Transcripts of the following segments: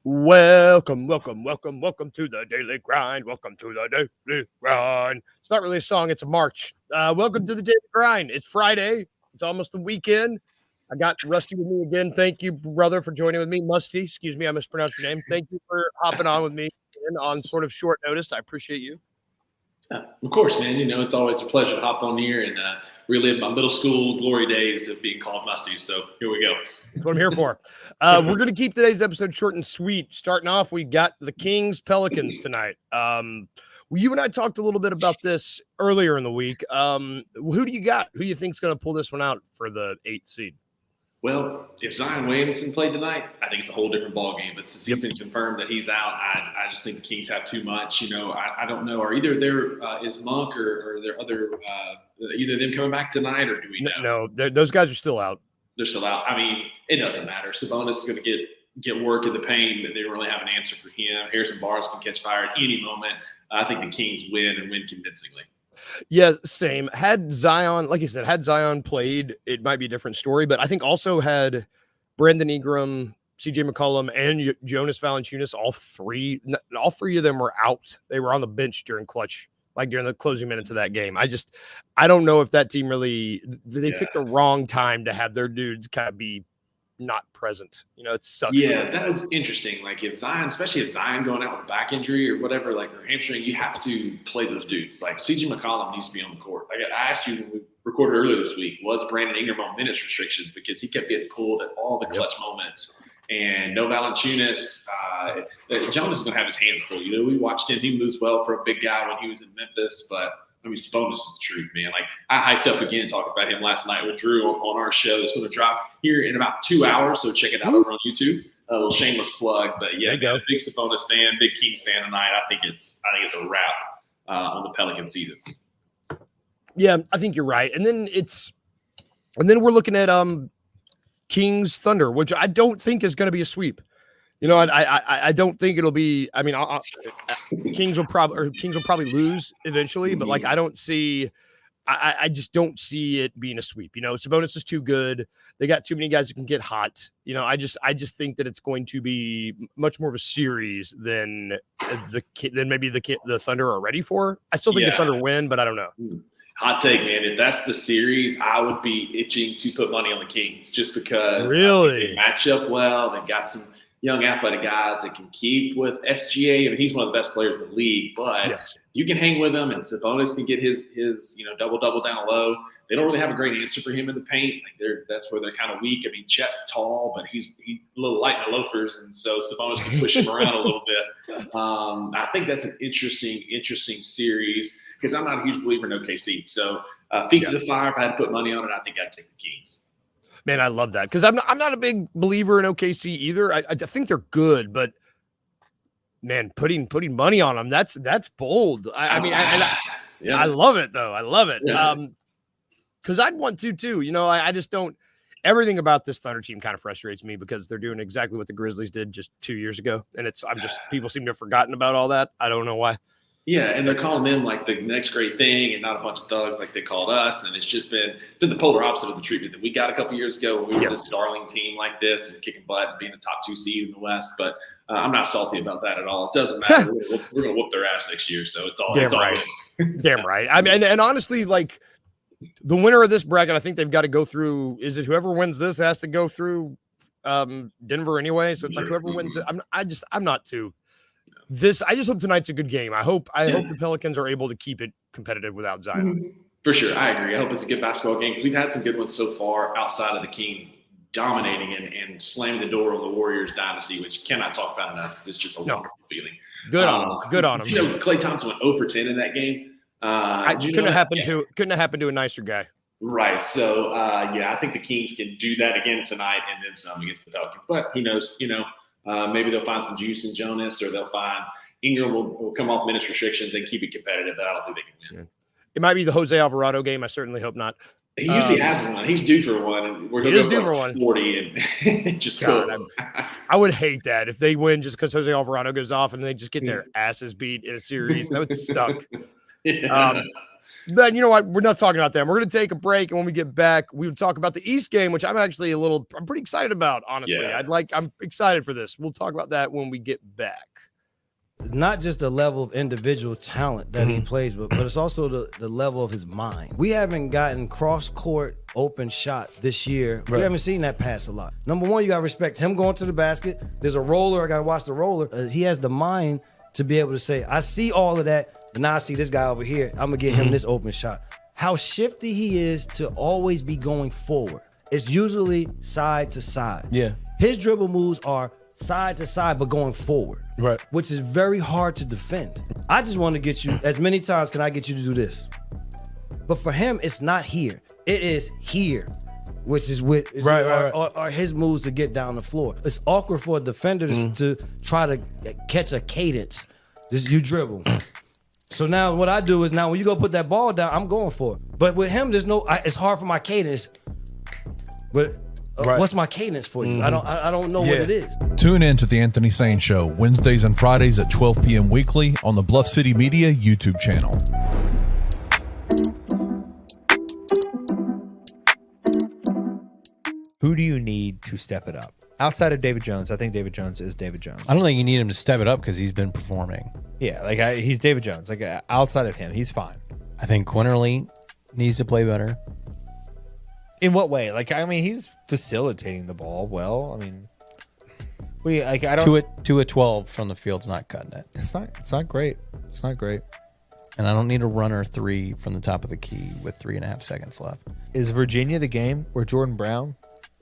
Welcome to the Daily Grind. Welcome to the Daily Grind. It's not really a song, it's a march. Welcome to the Daily Grind. It's Friday. It's almost the weekend. I got Rusty with me again. Thank you, brother, for joining with me. Musty, excuse me, I mispronounced your name. Thank you for hopping on with me on sort of short notice. I appreciate you. Of course, man. It's always a pleasure to hop on here and relive my middle school glory days of being called Musty. So here we go. That's what I'm here for. We're going to keep today's episode short and sweet. Starting off, we got the Kings Pelicans tonight. You and I talked a little bit about this earlier in the week. Who do you got? Who do you think is going to pull this one out for the 8th seed? Well, if Zion Williamson played tonight, I think it's a whole different ballgame. But since he's been confirmed that he's out, I just think the Kings have too much. I don't know. Are either there is Monk or there other either of them coming back tonight, or do we know? No, those guys are still out. They're still out. I mean, it doesn't matter. Sabonis is going to get work in the paint, but they don't really have an answer for him. Harrison Barnes can catch fire at any moment. I think the Kings win and win convincingly. Yeah, same. Had Zion, like you said, had Zion played, it might be a different story. But I think also had Brandon Ingram, CJ McCollum, and Jonas Valanciunas, all three of them were out. They were on the bench during the closing minutes of that game. I don't know if that team they picked the wrong time to have their dudes kind of be not present. It sucks. Yeah, that was interesting. Like especially if Zion going out with a back injury or whatever, or hamstring, you have to play those dudes. Like CJ McCollum needs to be on the court. Like I asked you when we recorded earlier this week, was Brandon Ingram on minutes restrictions because he kept getting pulled at all the clutch moments. And no Valanciunas. Jonas is going to have his hands full. We watched him. He moves well for a big guy when he was in Memphis, but Sabonis is the truth, man. Like I hyped up again talking about him last night with Drew on our show. It's going to drop here in about 2 hours, so check it out over on YouTube. A little shameless plug, but yeah, big Sabonis fan, big Kings fan tonight. I think it's a wrap on the Pelican season. Yeah, I think you're right. And then we're looking at Kings Thunder, which I don't think is going to be a sweep. I don't think it'll be. I mean, Kings will probably lose eventually, but I don't see. I just don't see it being a sweep. Sabonis is too good. They got too many guys that can get hot. I just think that it's going to be much more of a series than maybe the Thunder are ready for. I still think the Thunder win, but I don't know. Hot take, man. If that's the series, I would be itching to put money on the Kings just because they match up well. They've got some young athletic guys that can keep with SGA. I mean, he's one of the best players in the league, but you can hang with him, and Sabonis can get his double down low. They don't really have a great answer for him in the paint. That's where they're kind of weak. I mean, Chet's tall, but he's a little light in the loafers, and so Sabonis can push him around a little bit. I think that's an interesting series because I'm not a huge believer in OKC. So feet to the fire. If I had to put money on it, I think I'd take the Kings. Man, I love that because I'm not a big believer in OKC either. I think they're good, but man, putting money on them, that's bold. I love it though. I love it. Because I'd want to too. I just don't. Everything about this Thunder team kind of frustrates me because they're doing exactly what the Grizzlies did just 2 years ago, and people seem to have forgotten about all that. I don't know why. Yeah, and they're calling them like the next great thing and not a bunch of thugs like they called us. And it's just been the polar opposite of the treatment that we got a couple years ago when we were this darling team like this and kicking butt and being the top 2 seed in the West. But I'm not salty about that at all. It doesn't matter. We're going to whoop their ass next year. So it's all right. Damn right. I mean, and honestly, like the winner of this bracket, I think they've got to go through. Is it whoever wins this has to go through Denver anyway? So it's like whoever wins it. I'm not too. I just hope tonight's a good game. I hope the Pelicans are able to keep it competitive without Zion. For sure. I agree. I hope it's a good basketball game because we've had some good ones so far outside of the Kings dominating and slamming the door on the Warriors dynasty, which cannot talk about enough. It's just a wonderful feeling. Good on him. Klay Thompson went 0 for 10 in that game. Couldn't have happened to a nicer guy. Right. So, I think the Kings can do that again tonight and then some against the Pelicans. But who knows, maybe they'll find some juice in Jonas or they'll find Ingram will come off minutes restrictions and keep it competitive, but I don't think they can win. It might be the Jose Alvarado game. I certainly hope not. He usually has one. He's due for one. And he is due for one. 40 and just God, I would hate that if they win just because Jose Alvarado goes off and they just get their asses beat in a series. That would suck. But you know what? We're not talking about them. We're going to take a break, and when we get back, we will talk about the East game, which I'm pretty excited about, honestly. Yeah. I'm excited for this. We'll talk about that when we get back. Not just the level of individual talent that he plays, but it's also the level of his mind. We haven't gotten cross-court open shot this year. We haven't seen that pass a lot. Number one, you got to respect him going to the basket. There's a roller. I got to watch the roller. He has the mind to be able to say, I see all of that, and now I see this guy over here. I'm going to get him this open shot. How shifty he is to always be going forward. It's usually side to side. Yeah. His dribble moves are side to side, but going forward. Right. Which is very hard to defend. I just want to get you, as many times can I get you to do this? But for him, it's not here. It is here, which is are his moves to get down the floor. It's awkward for a defender to try to catch a cadence. You dribble. So now what I do is when you go put that ball down, I'm going for it. But with him, it's hard for my cadence. But what's my cadence for you? I don't know what it is. Tune in to the Anthony Sane Show Wednesdays and Fridays at 12 p.m. weekly on the Bluff City Media YouTube channel. Who do you need to step it up? Outside of David Jones, I think David Jones is David Jones. I don't think you need him to step it up because he's been performing. Yeah, he's David Jones. Outside of him, he's fine. I think Quinterly needs to play better. In what way? He's facilitating the ball well. I mean, what do you I don't. 2 at 12 from the field's not cutting it. It's not great. It's not great. And I don't need a runner 3 from the top of the key with 3.5 seconds left. Is Virginia the game where Jordan Brown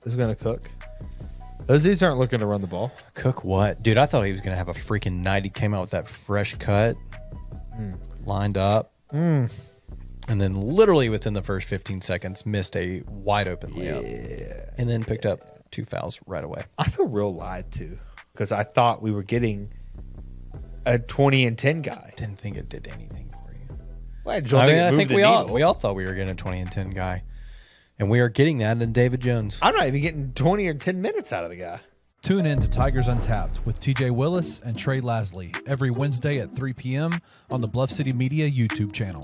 is going to cook? Those dudes aren't looking to run the ball. Cook what? Dude, I thought he was going to have a freaking night. He came out with that fresh cut, lined up, and then literally within the first 15 seconds, missed a wide open layup. And then picked up 2 fouls right away. I feel real lied to because I thought we were getting a 20 and 10 guy. Didn't think it did anything for you. Well, I think we all thought we were getting a 20 and 10 guy. And we are getting that in David Jones. I'm not even getting 20 or 10 minutes out of the guy. Tune in to Tigers Untapped with TJ Willis and Trey Lasley every Wednesday at 3 p.m. on the Bluff City Media YouTube channel.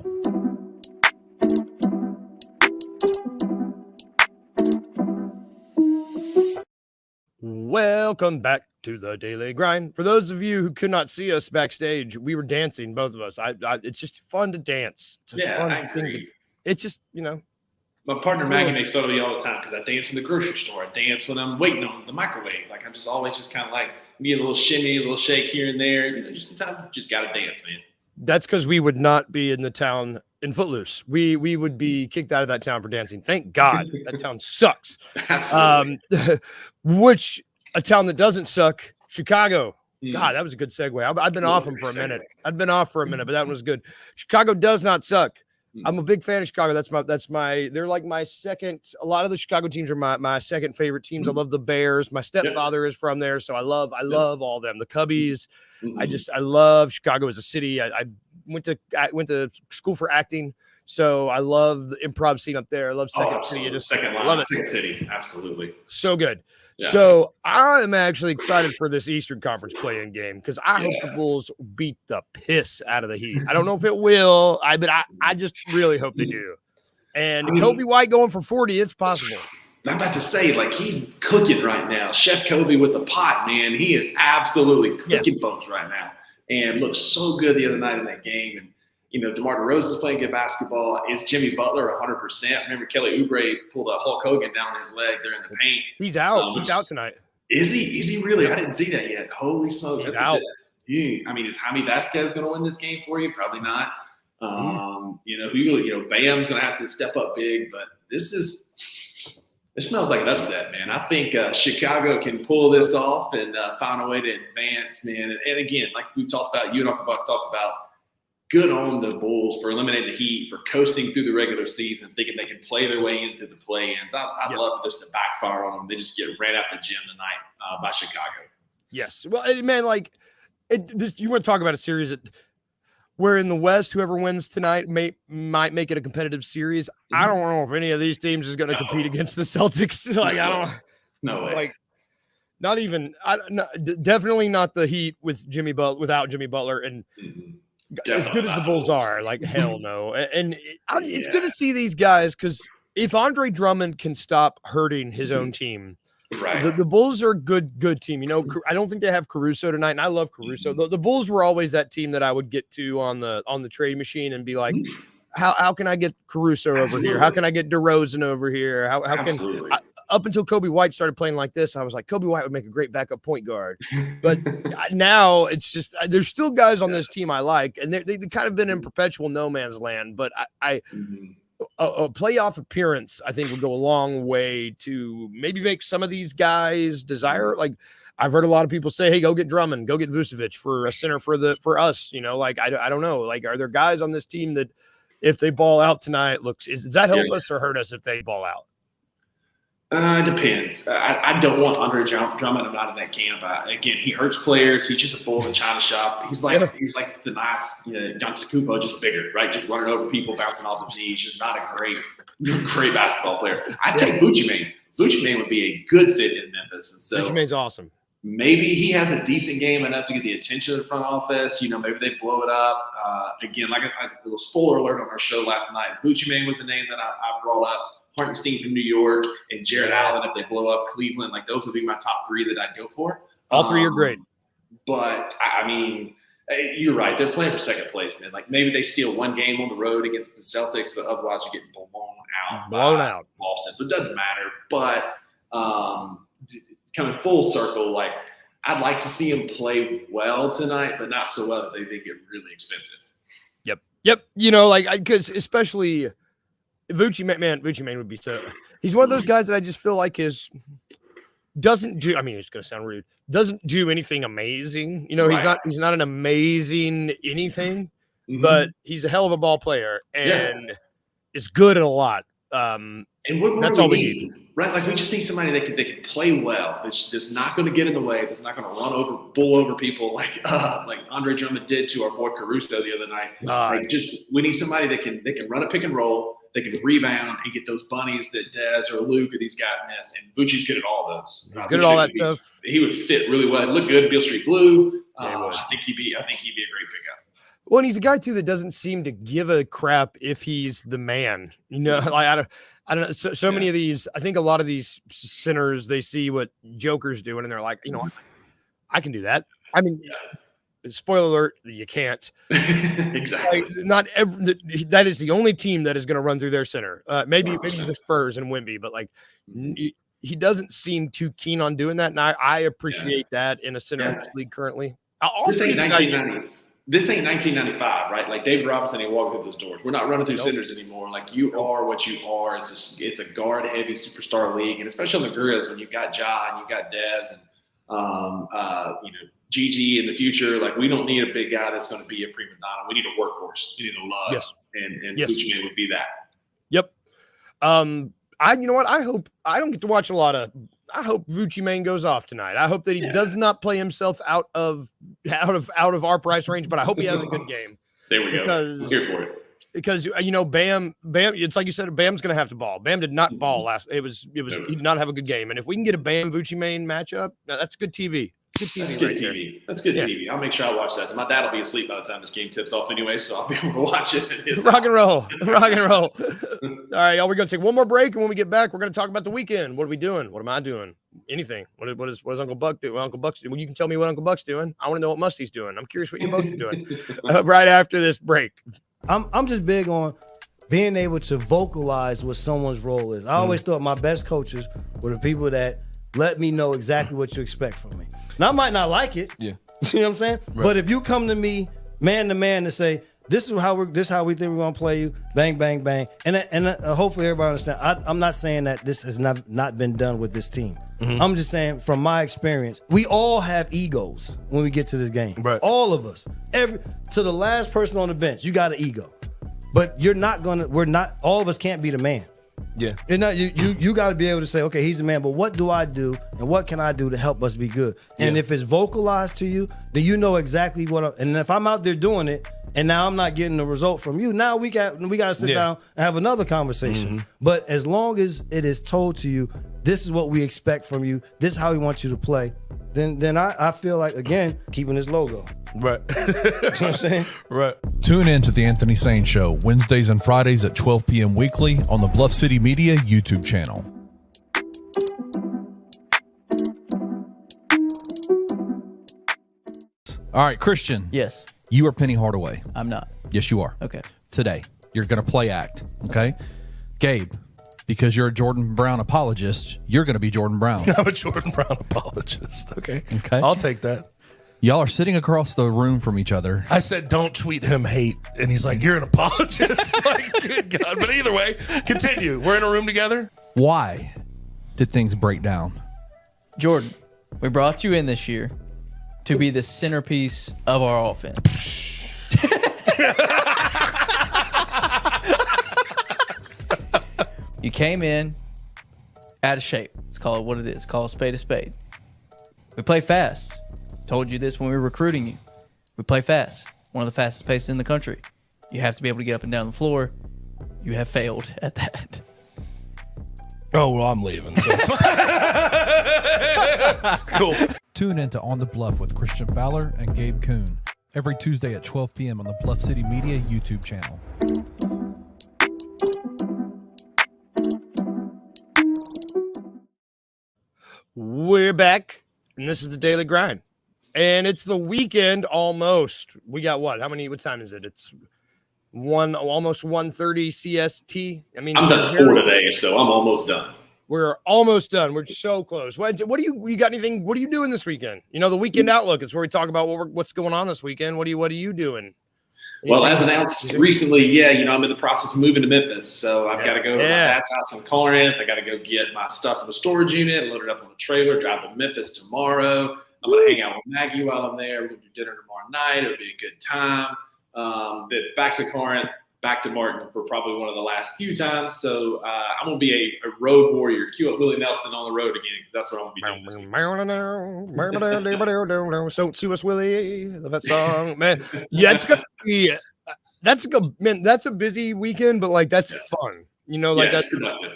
Welcome back to the Daily Grind. For those of you who could not see us backstage, we were dancing, both of us. It's just fun to dance. It's a fun thing. It's just, My partner Maggie makes fun of me all the time because I dance in the grocery store. I dance when I'm waiting on the microwave. I'm just always just kind of me a little shimmy, a little shake here and there. Just sometimes you just got to dance, man. That's because we would not be in the town in Footloose. We would be kicked out of that town for dancing. Thank God. That town sucks. Absolutely. Which a town that doesn't suck, Chicago. God, that was a good segue. I've been off them for a minute. I've been off for a minute, but that one was good. Chicago does not suck. I'm a big fan of Chicago. They're like my second. A lot of the Chicago teams are my second favorite teams. I love the Bears. My stepfather is from there, so I love all them. The Cubbies. I love Chicago as a city. I went to school for acting, so I love the improv scene up there. I love Second City. I love it. Second City, absolutely. So good. Yeah. So I am actually excited for this Eastern Conference play-in game because I hope the Bulls beat the piss out of the Heat. I don't know if it will, but I just really hope they do. And Kobe White going for 40, it's possible. I'm about to say, he's cooking right now. Chef Kobe with the pot, man. He is absolutely cooking folks right now. And looked so good the other night in that game. And, DeMar DeRozan's playing good basketball. Is Jimmy Butler 100%? Remember Kelly Oubre pulled a Hulk Hogan down on his leg there in the paint. He's out. He's out tonight. Is he? Is he really? I didn't see that yet. Holy smokes. He's out. Is Jaime Vasquez going to win this game for you? Probably not. Bam's going to have to step up big, but this smells like an upset, man. I think Chicago can pull this off and find a way to advance, man. And again, like we talked about, you and Uncle Buck talked about, good on the Bulls for eliminating the Heat, for coasting through the regular season, thinking they can play their way into the play-ins. I'd love this to backfire on them. They just get ran out the gym tonight by Chicago. Yes. Well, man, you want to talk about a series where in the West, whoever wins tonight might make it a competitive series. I don't know if any of these teams is going to compete against the Celtics. I don't. No way. Not even. Definitely not the Heat with without Jimmy Butler, and as good as the Bulls are, like hell no. It's good Yeah. to see these guys because if Andre Drummond can stop hurting his own team, Right. the Bulls are a good team. You know, I don't think they have Caruso tonight, and I love Caruso. The Bulls were always that team that I would get to on the trade machine and be like, how can I get Caruso over here? How can I get DeRozan over here? How can Absolutely. up until Kobe White started playing like this, I was like, Kobe White would make a great backup point guard. But now it's just there's still guys on this team I like, and they kind of been in perpetual no man's land. But Mhm. a playoff appearance, I think, would go a long way to maybe make some of these guys desire. Like I've heard a lot of people say, "Hey, go get Drummond, go get Vucevic for a center for us." You know, like I don't know. Like, are there guys on this team that if they ball out tonight, does that help us or hurt us if they ball out? It depends. I don't want Andre Drummond. I'm not in that camp. Again, he hurts players. He's just a bull in a china shop. He's like the nice Giannis Kupo, just bigger, right? Just running over people, bouncing off his knees. Just not a great basketball player. I'd take Gucci Mane. Gucci Mane would be a good fit in Memphis, and so Gucci Mane's awesome. maybe he has a decent game enough to get the attention of the front office. You know, maybe they blow it up. Again, like a little spoiler alert on our show last night. Gucci Mane was a name that I brought up. Hartenstein from New York and Jared Allen, if they blow up Cleveland, like those would be my top three that I'd go for. All three are great. But I mean, you're right. They're playing for second place, man. Like maybe they steal one game on the road against the Celtics, but otherwise you're getting blown out. Boston. So it doesn't matter. But coming full circle, like I'd like to see them play well tonight, but not so well that they get really expensive. Yep. You know, like because especially Vucci Mane would be so. He's one of those guys that I just feel like doesn't do. I mean, it's going to sound rude. Doesn't do anything amazing. You know, he's not an amazing anything, but he's a hell of a ball player and is good at a lot. And that's all we need, right? Like we just need somebody that can play well. That's just not going to get in the way. That's not going to bull over people like Andre Drummond did to our boy Caruso the other night. We need somebody that can run a pick and roll. They can rebound and get those bunnies that Dez or Luke or these guys miss. And Vucci's good at all those. Good at all that stuff. He would fit really well. He'd look good. Beale Street Blue. I think he'd be a great pickup. Well, and he's a guy too that doesn't seem to give a crap if he's the man. You know, like I don't know. So many of these, I think a lot of these centers, they see what Joker's doing and they're like, you know, I can do that. I mean, spoiler alert, you can't. Exactly. Not that is the only team that is going to run through their center. Maybe the Spurs and Wemby, but like he doesn't seem too keen on doing that. And I appreciate that in a center league currently. This ain't 1995, right? Like David Robinson ain't walking through those doors. We're not running through centers anymore. Like you are what you are. It's a guard-heavy superstar league, and especially on the Grizz when you've got Ja and you've got Dez and Gigi in the future. Like we don't need a big guy that's going to be a prima donna. We need a workhorse. We need a love. Yes. And Gucci Mane would be that. Yep. You know what? I hope I don't get to watch a lot of. I hope Vucci Mane goes off tonight. I hope that he does not play himself out of our price range, but I hope he has a good game. There we go. I'm here for it. Because you know, Bam, it's like you said, Bam's going to have to ball. Bam did not ball last. He did not have a good game. And if we can get a Bam Vucci Mane matchup, that's good TV. Good TV. That's good TV. That's good TV. I'll make sure I watch that. My dad will be asleep by the time this game tips off anyway, so I'll be able to watch it. Rock and roll. All right, y'all. We're gonna take one more break, and when we get back, we're gonna talk about the weekend. What are we doing? What am I doing? Anything? What does Uncle Buck do? What Uncle Buck's doing? Well, you can tell me what Uncle Buck's doing. I want to know what Musty's doing. I'm curious what you both are doing. Right after this break. I'm just big on being able to vocalize what someone's role is. I always thought my best coaches were the people that let me know exactly what you expect from me. Now, I might not like it. Yeah. You know what I'm saying? Right. But if you come to me man to man to say, this is how we think we're going to play you, bang, bang, bang. And hopefully everybody understand. I'm not saying that this has not been done with this team. Mm-hmm. I'm just saying from my experience, we all have egos when we get to this game. Right. All of us. To the last person on the bench, you got an ego. But all of us can't be the man. Yeah. You got to be able to say, okay, he's the man, but what do I do and what can I do to help us be good? And if it's vocalized to you, then you know exactly and if I'm out there doing it and now I'm not getting the result from you, now we got to sit down and have another conversation. Mm-hmm. But as long as it is told to you, this is what we expect from you, this is how we want you to play, then I feel like, again, keeping this logo. Right. You know what I'm saying? Right. Tune in to The Anthony Sane Show Wednesdays and Fridays at 12 p.m. weekly on the Bluff City Media YouTube channel. All right, Christian. Yes, You are Penny Hardaway. I'm not. Yes, you are. Okay. Today, you're going to play act. Okay. Gabe, because you're a Jordan Brown apologist, you're going to be Jordan Brown. I'm a Jordan Brown apologist. Okay. Okay. I'll take that. Y'all are sitting across the room from each other. I said, don't tweet him hate. And he's like, you're an apologist. Like, good God. But either way, continue. We're in a room together. Why did things break down? Jordan, we brought you in this year to be the centerpiece of our offense. You came in out of shape. Let's call it what it is. Call a spade a spade. We play fast. Told you this when we were recruiting you. We play fast. One of the fastest paces in the country. You have to be able to get up and down the floor. You have failed at that. Oh, well, I'm leaving. So it's fine. Cool. Tune in to On the Bluff with Christian Fowler and Gabe Kuhn every Tuesday at 12 p.m. on the Bluff City Media YouTube channel. We're back, and this is the Daily Grind. And it's the weekend almost. We got what? What time is it? It's almost 1:30 CST. I mean, I'm done 4 today, so I'm almost done. We're almost done. We're so close. What do you got anything? What are you doing this weekend? You know, the weekend outlook is where we talk about what's going on this weekend. What are you doing? Well, as announced recently, I'm in the process of moving to Memphis. So I've got to go to my dad's house in Corinth. I got to go get my stuff from the storage unit, load it up on a trailer, drive to Memphis tomorrow. I'm going to hang out with Maggie while I'm there. We're going to do dinner tomorrow night. It'll be a good time. Then back to Corinth, back to Martin for probably one of the last few times. So I'm going to be a road warrior. Cue up Willie Nelson on the road again, because that's what I'm going to be doing. So sue us, Willie. Love that song, man. Yeah, it's gonna be. That's a busy weekend, but like that's fun. You know, like that's productive.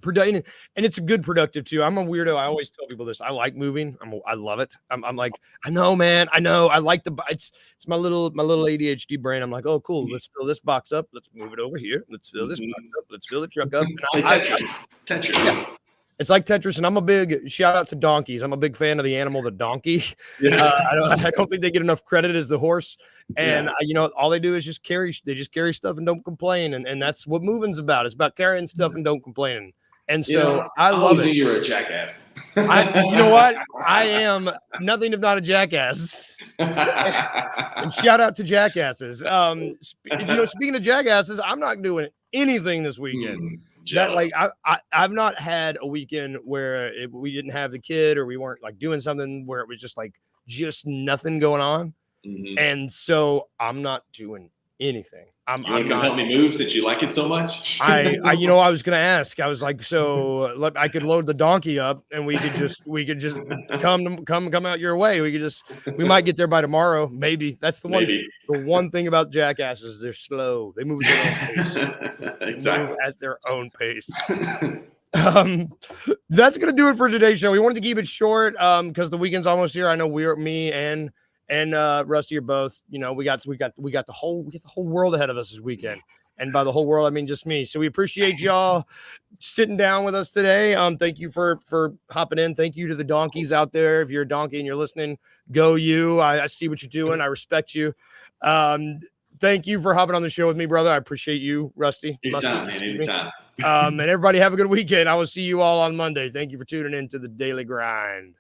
And it's a good productive too. I'm a weirdo. I always tell people this. I like moving. I love it. I'm like, I know, man. I know. I like it's my little ADHD brain. I'm like, oh, cool. Let's fill this box up. Let's move it over here. Let's fill this box up. Let's fill the truck up. And Tetris. Yeah. It's like Tetris, and I'm a big shout out to donkeys. I'm a big fan of the animal, the donkey. Yeah. I don't think they get enough credit as the horse. And all they do is just carry stuff and don't complain. And that's what moving's about. It's about carrying stuff and don't complain. And so I love it. You're a jackass. You know what? I am nothing if not a jackass. And shout out to jackasses. Speaking of jackasses, I'm not doing anything this weekend. I've not had a weekend where we didn't have the kid or we weren't like doing something where it was just nothing going on. Mm-hmm. And so I'm not doing anything. I'm not help me move since you like it so much. I was gonna ask. I was like, so I could load the donkey up and we could just come out your way. We might get there by tomorrow. Maybe. That's the one thing about jackasses. They're slow. They move at their own pace. Exactly. Move at their own pace. That's gonna do it for today's show. We wanted to keep it short because the weekend's almost here. I know me and Rusty are both, we got the whole world ahead of us this weekend. And by the whole world, I mean just me. So we appreciate y'all sitting down with us today. Thank you for hopping in. Thank you to the donkeys out there. If you're a donkey and you're listening, go you. I see what you're doing. I respect you. Thank you for hopping on the show with me, brother. I appreciate you, Rusty. Anytime. And everybody have a good weekend. I will see you all on Monday. Thank you for tuning in to the Daily Grind.